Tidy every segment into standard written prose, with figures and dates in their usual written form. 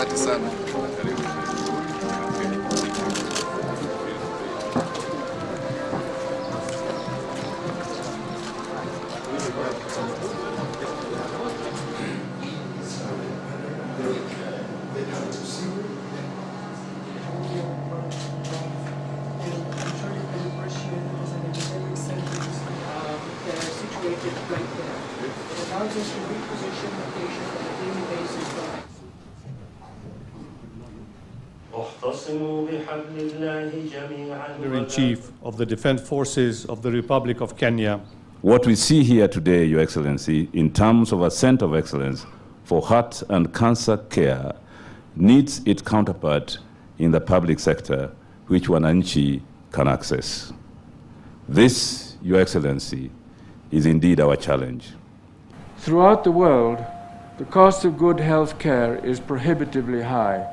Asante sana. Commander-in-Chief of the Defense Forces of the Republic of Kenya. What we see here today, Your Excellency, in terms of a center of excellence for heart and cancer care, needs its counterpart in the public sector, which wananchi can access. This, Your Excellency, is indeed our challenge. Throughout the world, the cost of good health care is prohibitively high,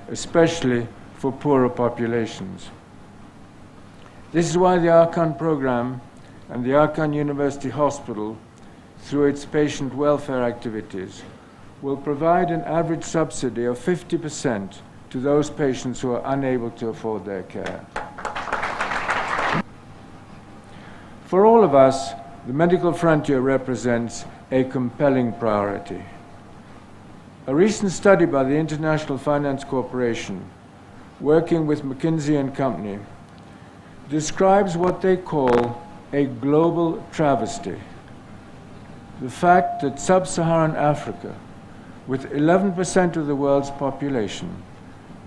especially for poorer populations. This is why the Arkan program and the Arkan University Hospital, through its patient welfare activities, will provide an average subsidy of 50% to those patients who are unable to afford their care. For all of us, the medical frontier represents a compelling priority. A recent study by the International Finance Corporation, working with McKinsey & Company, describes what they call a global travesty. The fact that sub-Saharan Africa, with 11% of the world's population,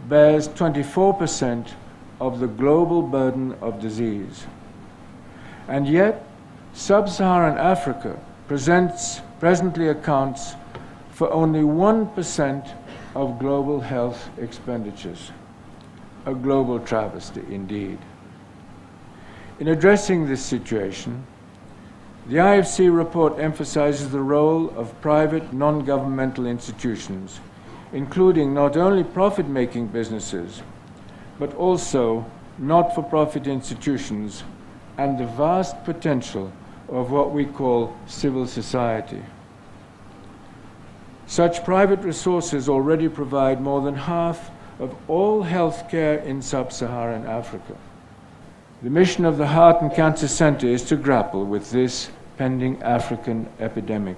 bears 24% of the global burden of disease. And yet, sub-Saharan Africa presently accounts for only 1% of global health expenditures. A global travesty indeed. In addressing this situation, the IFC report emphasizes the role of private non-governmental institutions, including not only profit-making businesses, but also not-for-profit institutions and the vast potential of what we call civil society. Such private resources already provide more than half of all health care in sub-Saharan Africa. The mission of the Heart and Cancer Center is to grapple with this pending African epidemic.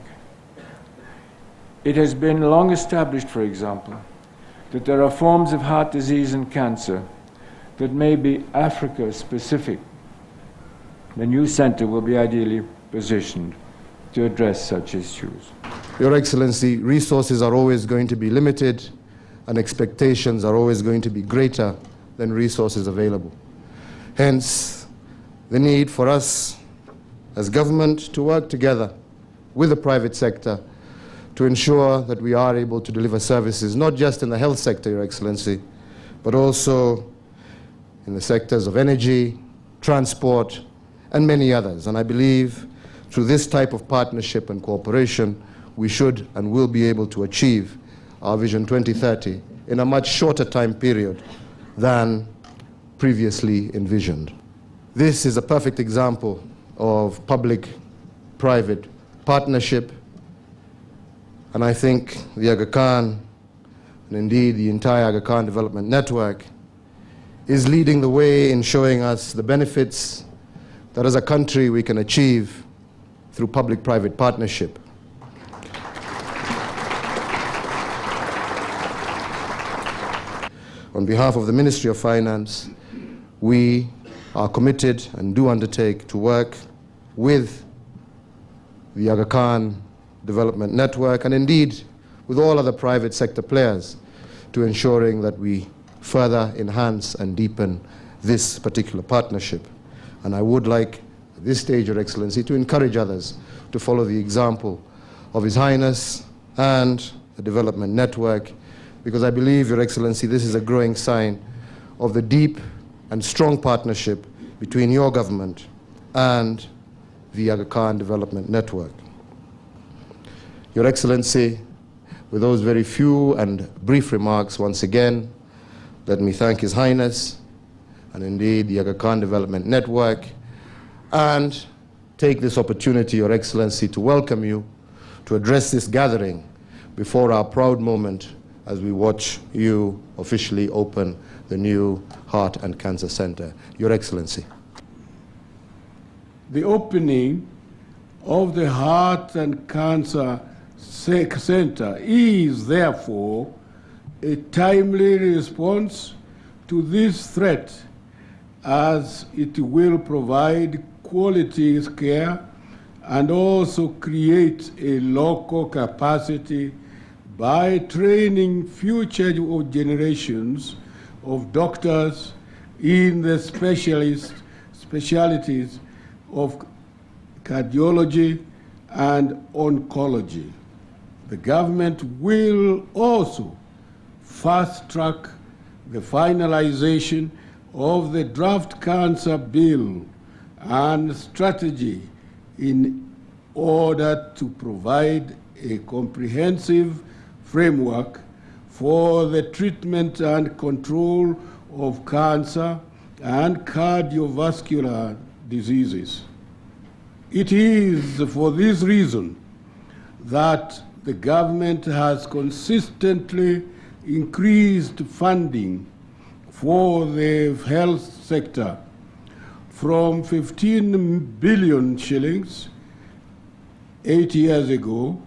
It has been long established, for example, that there are forms of heart disease and cancer that may be Africa-specific. The new center will be ideally positioned to address such issues. Your Excellency, resources are always going to be limited and expectations are always going to be greater than resources available. Hence, the need for us as government to work together with the private sector to ensure that we are able to deliver services, not just in the health sector, Your Excellency, but also in the sectors of energy, transport, and many others. And I believe through this type of partnership and cooperation, we should and will be able to achieve our Vision 2030 in a much shorter time period than previously envisioned. This is a perfect example of public-private partnership, and I think the Aga Khan, and indeed the entire Aga Khan Development Network, is leading the way in showing us the benefits that as a country we can achieve through public-private partnership. On behalf of the Ministry of Finance, we are committed and do undertake to work with the Aga Khan Development Network and indeed with all other private sector players to ensuring that we further enhance and deepen this particular partnership. And I would like, at this stage, Your Excellency, to encourage others to follow the example of His Highness and the Development Network, because I believe, Your Excellency, this is a growing sign of the deep and strong partnership between your government and the Aga Khan Development Network. Your Excellency, with those very few and brief remarks, once again, let me thank His Highness and indeed the Aga Khan Development Network, and take this opportunity, Your Excellency, to welcome you to address this gathering before our proud moment as we watch you officially open the new Heart and Cancer Center. Your Excellency. The opening of the Heart and Cancer Center is therefore a timely response to this threat, as it will provide quality care and also create a local capacity by training future generations of doctors in the specialties of cardiology and oncology. The government will also fast-track the finalization of the draft cancer bill and strategy in order to provide a comprehensive framework for the treatment and control of cancer and cardiovascular diseases. It is for this reason that the government has consistently increased funding for the health sector from 15 billion shillings 8 years ago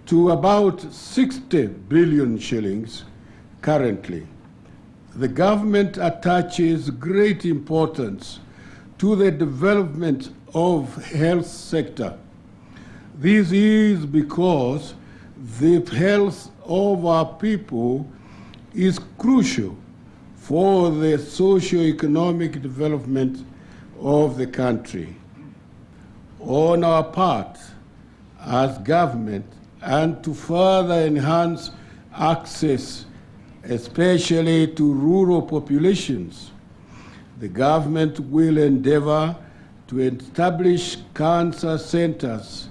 to about 60 billion shillings currently. The government attaches great importance to the development of health sector. This is because the health of our people is crucial for the socio-economic development of the country. On our part, as government, and to further enhance access, especially to rural populations, the government will endeavor to establish cancer centers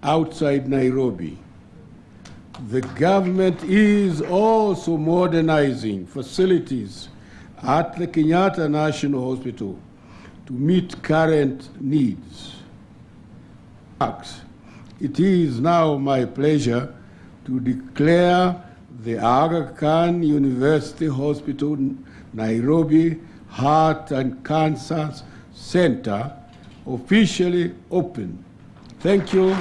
outside Nairobi. The government is also modernizing facilities at the Kenyatta National Hospital to meet current needs. It is now my pleasure to declare the Aga Khan University Hospital, Nairobi Heart and Cancer Center officially open. Thank you.